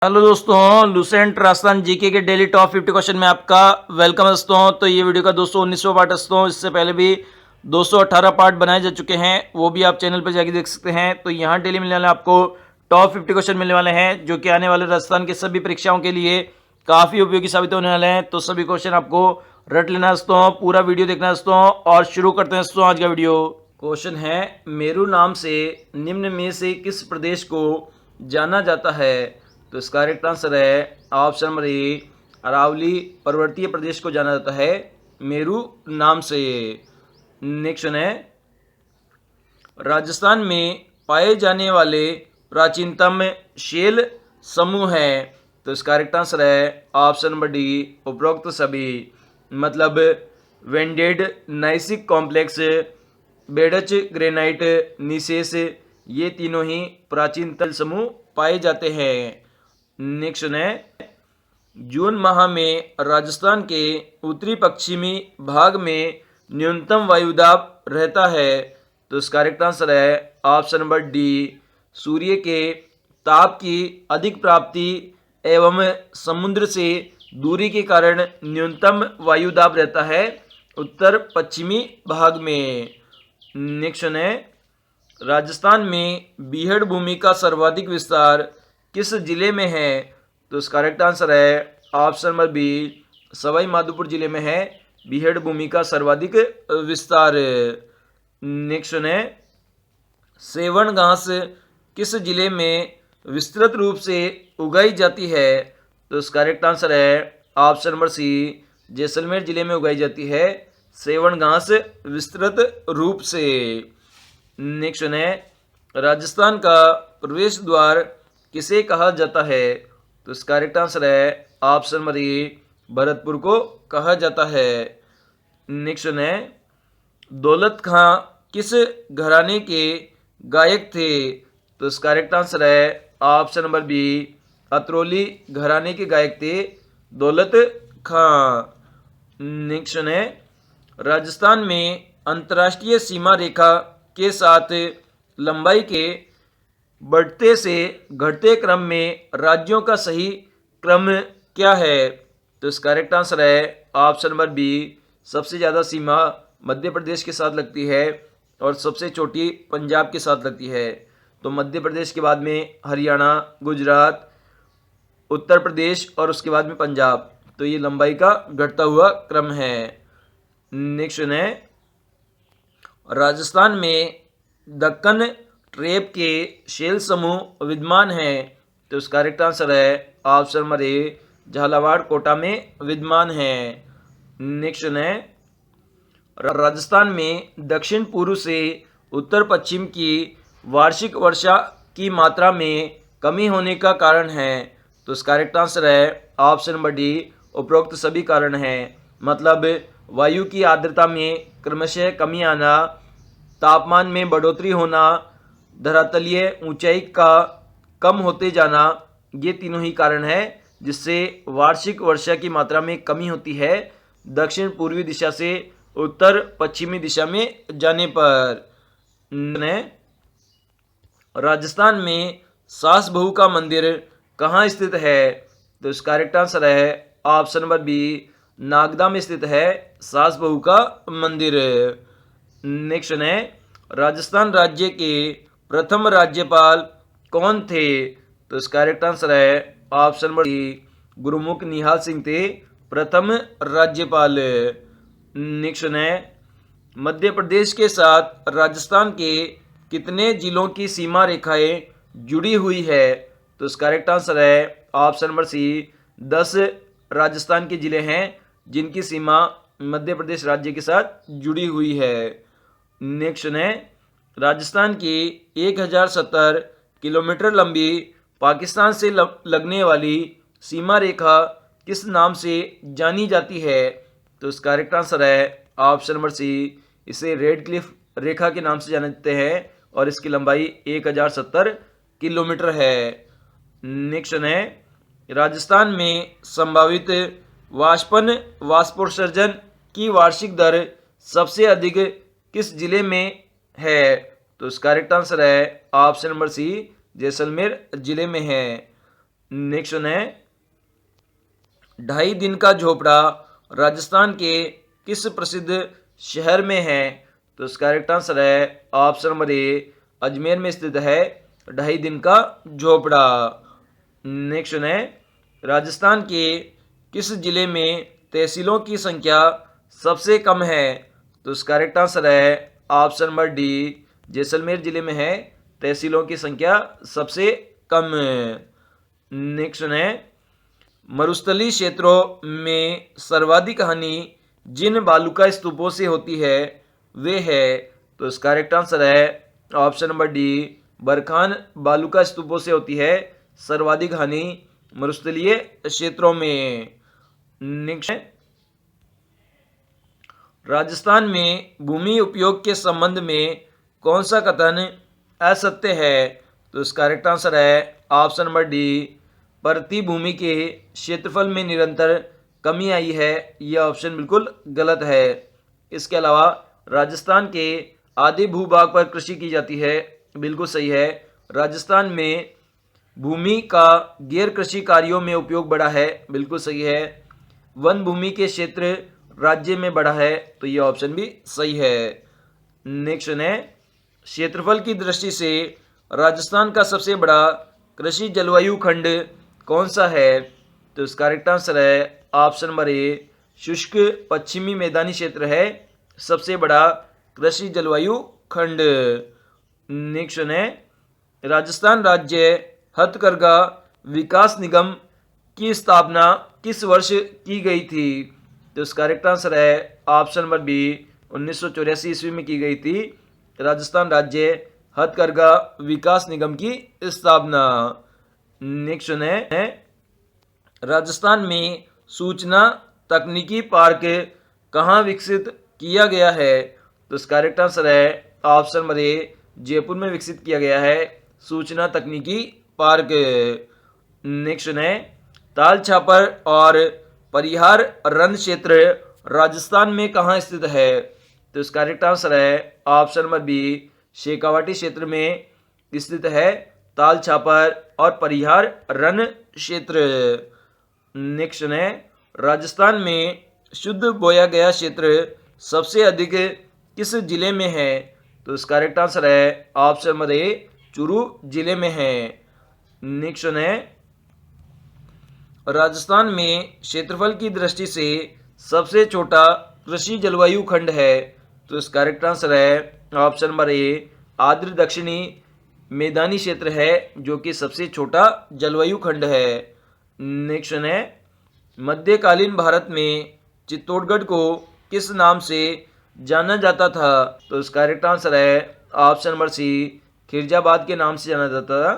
Hello दोस्तों, Lucent Rajasthan GK के daily top 50 question में आपका वेलकम दोस्तों। तो ये वीडियो का दोस्तों 19वां पार्ट दोस्तों। इससे पहले भी 218 पार्ट बनाए जा चुके हैं, वो भी आप चैनल पर जाके देख सकते हैं। तो यहाँ डेली मिलने वाले आपको टॉप 50 क्वेश्चन मिलने वाले हैं, जो कि आने वाले राजस्थान की सभी परीक्षाओं के लिए काफ़ी उपयोगी साबित होने वाले हैं। तो सभी क्वेश्चन आपको रट लेना दोस्तों, पूरा वीडियो देखना दोस्तों। और शुरू करते हैं दोस्तों आज का वीडियो। क्वेश्चन है, मेरू नाम से निम्न में से किस प्रदेश को जाना जाता है? तो इसका करेक्ट आंसर है ऑप्शन नंबर ए, अरावली पर्वतीय प्रदेश को जाना जाता है मेरू नाम से। नेक्स्ट है, राजस्थान में पाए जाने वाले प्राचीनतम शेल समूह है। तो इसका करेक्ट आंसर है ऑप्शन नंबर डी, उपरोक्त सभी। मतलब वेंडेड नाइसिक कॉम्प्लेक्स, बेडच ग्रेनाइट, निशेष, ये तीनों ही प्राचीनतम समूह पाए जाते हैं। नेक्स्ट है, जून माह में राजस्थान के उत्तरी पश्चिमी भाग में न्यूनतम वायुदाब रहता है। तो इसका करेक्ट आंसर है ऑप्शन नंबर डी, सूर्य के ताप की अधिक प्राप्ति एवं समुद्र से दूरी के कारण न्यूनतम वायुदाब रहता है उत्तर पश्चिमी भाग में। नेक्स्ट है, राजस्थान में बीहड़ भूमि का सर्वाधिक विस्तार किस जिले में है? तो इसका करेक्ट आंसर है option number B, Sawai Madhopur जिले में है बीहड़ भूमि का सर्वाधिक विस्तार। नेक्स्ट है, सेवण घास किस जिले में विस्तृत रूप से उगाई जाती है? तो इसका करेक्ट आंसर है ऑप्शन नंबर सी, जैसलमेर जिले में उगाई जाती है सेवण घास विस्तृत रूप से। नेक्स्ट है, राजस्थान का प्रवेश द्वार किसे कहा जाता है? तो इसका करेक्ट आंसर है ऑप्शन नंबर ए, भरतपुर को कहा जाता है। नेक्स्ट है, दौलत खां किस घराने के गायक थे? तो इसका करेक्ट आंसर है ऑप्शन नंबर बी, अतरौली घराने के गायक थे दौलत खां। नेक्स्ट है, राजस्थान में अंतर्राष्ट्रीय सीमा रेखा के साथ लंबाई के बढ़ते से घटते क्रम में राज्यों का सही क्रम क्या है? तो इसका करेक्ट आंसर है ऑप्शन नंबर बी, सबसे ज़्यादा सीमा मध्य प्रदेश के साथ लगती है और सबसे छोटी पंजाब के साथ लगती है। तो मध्य प्रदेश के बाद में हरियाणा, गुजरात, उत्तर प्रदेश और उसके बाद में पंजाब। तो ये लंबाई का घटता हुआ क्रम है। नेक्स्ट है, राजस्थान में दक्कन ट्रेप के शेल समूह विद्यमान है। तो इसका करेक्ट आंसर है option number A, Jhalawar Kota में विद्यमान है। नेक्स्ट है, राजस्थान में दक्षिण पूर्व से उत्तर पश्चिम की वार्षिक वर्षा की मात्रा में कमी होने का कारण है। तो इसका करेक्ट आंसर है ऑप्शन नंबर डी, उपरोक्त सभी कारण हैं। मतलब वायु की आर्द्रता में क्रमशः कमी आना, तापमान में बढ़ोतरी होना, धरातलीय ऊंचाई का कम होते जाना, ये तीनों ही कारण है जिससे वार्षिक वर्षा की मात्रा में कमी होती है दक्षिण पूर्वी दिशा से उत्तर पश्चिमी दिशा में जाने पर। राजस्थान में सास बहू का मंदिर कहाँ स्थित है? तो इसका करेक्ट आंसर है ऑप्शन नंबर बी, नागदा में स्थित है सास बहू का मंदिर। नेक्स्ट है, राजस्थान राज्य के प्रथम राज्यपाल कौन थे? तो इसका करेक्ट आंसर है ऑप्शन नंबर डी, गुरुमुख निहाल सिंह थे प्रथम राज्यपाल। नेक्स्ट है, मध्य प्रदेश के साथ राजस्थान के कितने जिलों की सीमा रेखाएं जुड़ी हुई है? तो इसका करेक्ट आंसर है ऑप्शन नंबर सी, 10 राजस्थान के जिले हैं जिनकी सीमा मध्य प्रदेश राज्य के साथ जुड़ी हुई है। नेक्स्ट है, राजस्थान की 1070 किलोमीटर लंबी पाकिस्तान से लगने वाली सीमा रेखा किस नाम से जानी जाती है? तो इसका करेक्ट आंसर है ऑप्शन नंबर सी, इसे रेड क्लिफ रेखा के नाम से जानते हैं और इसकी लंबाई 1070 किलोमीटर है। नेक्स्ट है, राजस्थान में संभावित वाष्पन वाष्पोत्सर्जन की वार्षिक दर सबसे अधिक किस जिले में है? तो इसका करेक्ट आंसर है ऑप्शन नंबर सी, जैसलमेर जिले में है। नेक्स्ट वन है 2.5 दिन का झोपड़ा राजस्थान के किस प्रसिद्ध शहर में है? तो इसका करेक्ट आंसर है ऑप्शन नंबर ए, अजमेर में स्थित है 2.5 दिन का झोपड़ा। नेक्स्ट है राजस्थान के किस जिले में तहसीलों की संख्या सबसे कम है? तो इसका करेक्ट आंसर है ऑप्शन नंबर डी, जैसलमेर जिले में है तहसीलों की संख्या सबसे कम। नेक्स्ट है मरुस्थलीय क्षेत्रों में सर्वाधिक हानि जिन बालुका स्तूपों से होती है वे है? तो इसका करेक्ट आंसर है ऑप्शन नंबर डी, बरखान बालुका स्तूपों से होती है सर्वाधिक हानि मरुस्थलीय क्षेत्रों में। नेक्स्ट राजस्थान में भूमि उपयोग के संबंध में कौन सा कथन असत्य है? तो इसका करेक्ट आंसर है ऑप्शन नंबर डी, प्रति भूमि के क्षेत्रफल में निरंतर कमी आई है। यह ऑप्शन बिल्कुल गलत है। इसके अलावा राजस्थान के आधे भूभाग पर कृषि की जाती है, बिल्कुल सही है। राजस्थान में भूमि का गैर कृषि कार्यों में उपयोग बढ़ा है, बिल्कुल सही है। वन भूमि के क्षेत्र राज्य में बढ़ा है, तो यह ऑप्शन भी सही है। नेक्स्ट है क्षेत्रफल की दृष्टि से राजस्थान का सबसे बड़ा कृषि जलवायु खंड कौन सा है? तो इसका करेक्ट आंसर है ऑप्शन नंबर ए, शुष्क पश्चिमी मैदानी क्षेत्र है सबसे बड़ा कृषि जलवायु खंड। नेक्स्ट है राजस्थान राज्य हथकरघा विकास निगम की स्थापना किस वर्ष की गई थी? तो इसका करेक्ट आंसर है ऑप्शन नंबर बी, 1984 ईस्वी में की गई थी राजस्थान राज्य हथकरघा विकास निगम की स्थापना। नेक्स्ट है राजस्थान में सूचना तकनीकी पार्क कहाँ विकसित किया गया है? तो इसका करेक्ट आंसर है ऑप्शन नंबर ए, जयपुर में विकसित किया गया है सूचना तकनीकी पार्क। नेक्स्ट है ताल छापर और परिहार रन क्षेत्र राजस्थान में कहाँ स्थित है? तो इसका करेक्ट आंसर है ऑप्शन नंबर बी, शेखावाटी क्षेत्र में स्थित है ताल छापर और परिहार रन क्षेत्र। नेक्स्ट है राजस्थान में शुद्ध बोया गया क्षेत्र सबसे अधिक किस जिले में है? तो इसका करेक्ट आंसर है ऑप्शन नंबर ए, चूरू जिले में है। नेक्स्ट है राजस्थान में क्षेत्रफल की दृष्टि से सबसे छोटा कृषि जलवायु खंड है? तो इसका करेक्ट आंसर है ऑप्शन नंबर ए, आर्द्र दक्षिणी मैदानी क्षेत्र है जो कि सबसे छोटा जलवायु खंड है। नेक्स्ट है मध्यकालीन भारत में चित्तौड़गढ़ को किस नाम से जाना जाता था? तो इसका करेक्ट आंसर है ऑप्शन नंबर सी, खिरजाबाद के नाम से जाना जाता था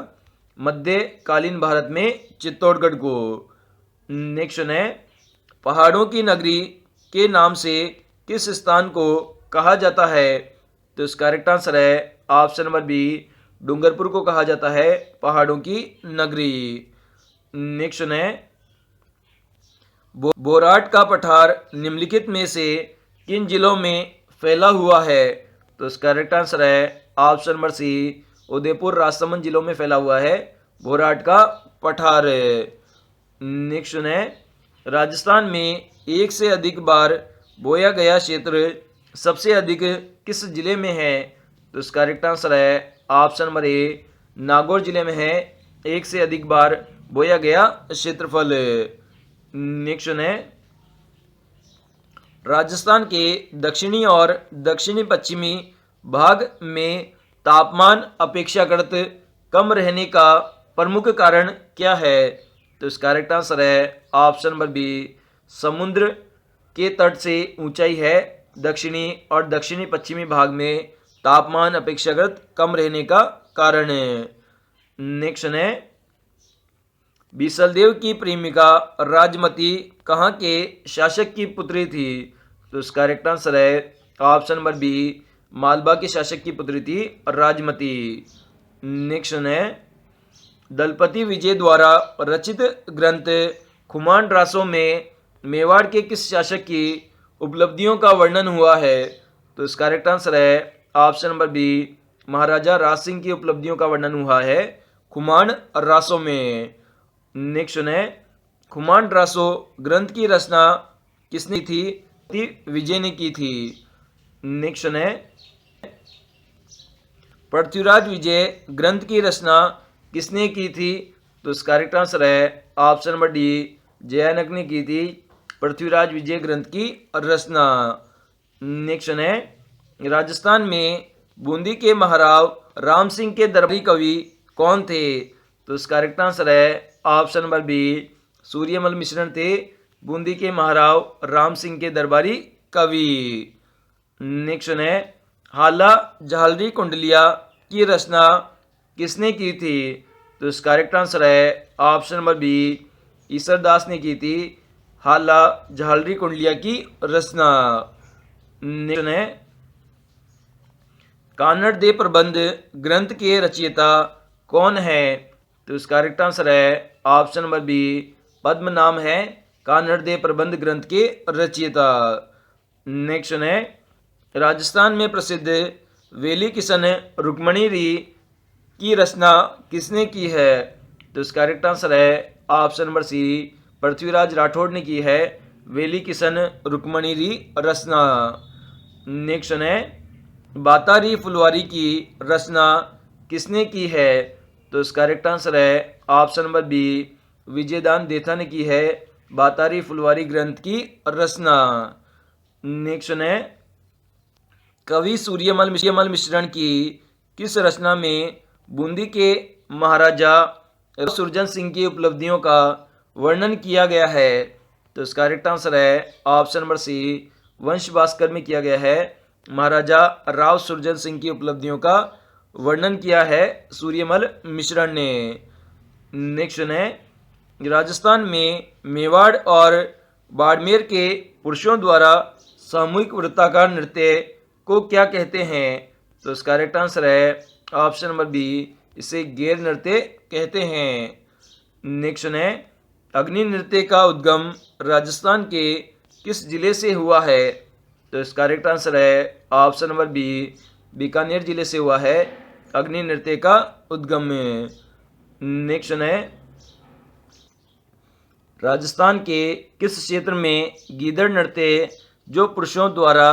मध्यकालीन भारत में चित्तौड़गढ़ को। नेक्स्ट है पहाड़ों की नगरी के नाम से किस स्थान को कहा जाता है? तो इसका करेक्ट आंसर है ऑप्शन नंबर बी, डूंगरपुर को कहा जाता है पहाड़ों की नगरी। नेक्स्ट है बोराट का पठार निम्नलिखित में से किन जिलों में फैला हुआ है? तो इसका करेक्ट आंसर है option number C, Udaipur Rajsamand जिलों में फैला हुआ है बोराट का पठार। नेक्स्ट है राजस्थान में एक से अधिक बार बोया गया क्षेत्र सबसे अधिक किस जिले में है? तो इसका करेक्ट आंसर है ऑप्शन नंबर ए, नागौर जिले में है एक से अधिक बार बोया गया क्षेत्रफल। नेक्स्ट है राजस्थान के दक्षिणी और दक्षिणी पश्चिमी भाग में तापमान अपेक्षाकृत कम रहने का प्रमुख कारण क्या है? तो इसका करेक्ट आंसर है ऑप्शन नंबर बी, समुद्र के तट से ऊंचाई है दक्षिणी और दक्षिणी पश्चिमी भाग में तापमान अपेक्षाकृत कम रहने का कारण है। नेक्स्ट है बीसलदेव की प्रेमिका राजमती कहाँ के शासक की पुत्री थी? तो इसका करेक्ट आंसर है ऑप्शन नंबर बी, मालवा के शासक की पुत्री थी राजमती। नेक्स्ट है दलपति विजय द्वारा रचित ग्रंथ खुमान रासों में मेवाड़ के किस शासक की उपलब्धियों का वर्णन हुआ है? तो इसका करेक्ट आंसर है ऑप्शन नंबर बी, महाराजा राज सिंह की उपलब्धियों का वर्णन हुआ है खुमान रासों में। नेक्स्ट है खुमान ड्रासो ग्रंथ की रचना किसने की थी? विजय ने की थी। नेक्स्ट है पृथ्वीराज विजय ग्रंथ की रचना किसने की थी? तो इसका करेक्ट आंसर है ऑप्शन नंबर डी, जयानक ने की थी पृथ्वीराज विजय ग्रंथ की रचना। नेक्स्ट है राजस्थान में बूंदी के महाराव राम सिंह के दरबारी कवि कौन थे? तो इसका करेक्ट आंसर है ऑप्शन नंबर बी, सूर्यमल मिश्रण थे बूंदी के महाराव राम सिंह के दरबारी कवि। नेक्स्ट है हाला झालरी कुंडलिया की रचना किसने की थी? तो इसका करेक्ट आंसर है ऑप्शन नंबर बी, ईश्वरदास ने की थी हाला झालरी कुंडलिया की रचना। नेक्स्ट है कान्नड़ देव प्रबंध ग्रंथ के रचयिता कौन है? तो इसका करेक्ट आंसर है ऑप्शन नंबर बी, पद्मनाभ है कान्नड़ देव प्रबंध ग्रंथ के रचयिता। नेक्स्ट है राजस्थान में प्रसिद्ध वेली किशन रुक्मणी री की रचना किसने की है? तो इसका करेक्ट आंसर है option number C, Prithviraj Rathore ने की है वेली किशन रुक्मणी री रचना। नेक्स्ट है बातारी फुलवारी की रचना किसने की है? तो इसका करेक्ट आंसर है option number B, Vijaydan Detha ने की है बातारी फुलवारी ग्रंथ की रचना। नेक्स्ट है कवि सूर्यमल मिश्रण की किस रचना में बूंदी के महाराजा सुरजन सिंह की उपलब्धियों का वर्णन किया गया है? तो इसका करेक्ट आंसर है ऑप्शन नंबर सी, वंश भास्कर में किया गया है महाराजा राव सुरजन सिंह की उपलब्धियों का वर्णन किया है सूर्यमल मिश्रण ने। नेक्स्ट है राजस्थान में मेवाड़ और बाड़मेर के पुरुषों द्वारा सामूहिक वृत्ताकार नृत्य को क्या कहते हैं? तो इसका करेक्ट आंसर है ऑप्शन नंबर बी, इसे गैर नृत्य कहते हैं। नेक्स्ट है अग्नि नृत्य का उद्गम राजस्थान के किस जिले से हुआ है? तो इसका करेक्ट आंसर है ऑप्शन नंबर बी, बीकानेर जिले से हुआ है अग्नि नृत्य का उद्गम। नेक्स्ट है राजस्थान के किस क्षेत्र में गीदड़ नृत्य जो पुरुषों द्वारा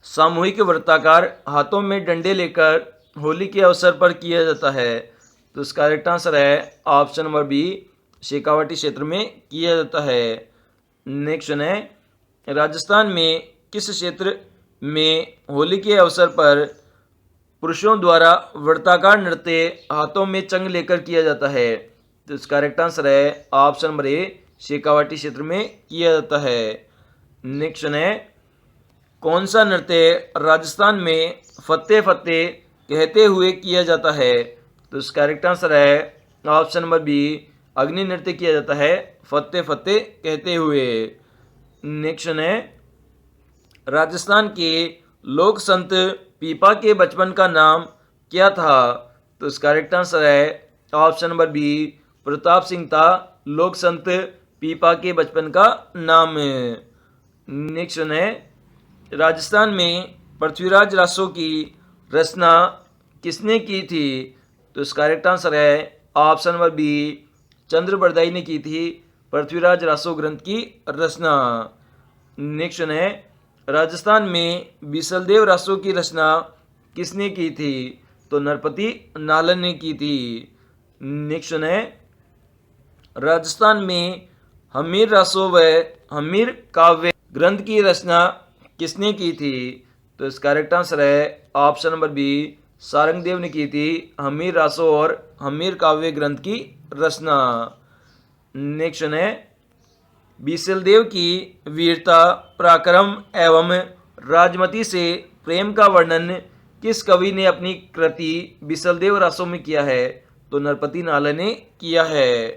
सामूहिक वृत्ताकार हाथों में डंडे लेकर होली के अवसर पर किया जाता है? तो इसका करेक्ट आंसर है ऑप्शन नंबर बी, शेखावाटी क्षेत्र में किया जाता है। नेक्स्ट है राजस्थान में किस क्षेत्र में होली के अवसर पर पुरुषों द्वारा वृत्ताकार नृत्य हाथों में चंग लेकर किया जाता है? तो इसका करेक्ट आंसर है ऑप्शन नंबर ए, शेखावाटी क्षेत्र में किया जाता है। नेक्स्ट है कौन सा नृत्य राजस्थान में फतेह फतेह कहते हुए किया जाता है? तो इसका करेक्ट आंसर है ऑप्शन नंबर बी, अग्नि नृत्य किया जाता है फतेह फतेह कहते हुए। नेक्स्ट है राजस्थान के लोक संत पीपा के बचपन का नाम क्या था? तो इसका करेक्ट आंसर है option number B, Pratap Singh था लोक संत पीपा के बचपन का नाम। नेक्स्ट है राजस्थान में पृथ्वीराज रासो की रचना किसने की थी? तो इसका करेक्ट आंसर है ऑप्शन नंबर बी, चंद्र बरदाई ने की थी पृथ्वीराज रासो ग्रंथ की रचना। नेक्स्ट है राजस्थान में बीसलदेव रासो की रचना किसने की थी? तो नरपति नालन ने की थी। नेक्स्ट है राजस्थान में हमीर रासो व हमीर काव्य ग्रंथ की रचना किसने की थी? तो इसका करेक्ट आंसर है ऑप्शन नंबर बी, सारंगदेव ने की थी हमीर रासो और हमीर काव्य ग्रंथ की रचना। नेक्स्ट है बीसलदेव की वीरता पराक्रम एवं राजमती से प्रेम का वर्णन किस कवि ने अपनी कृति बीसलदेव रासो में किया है? तो नरपति नालन ने किया है।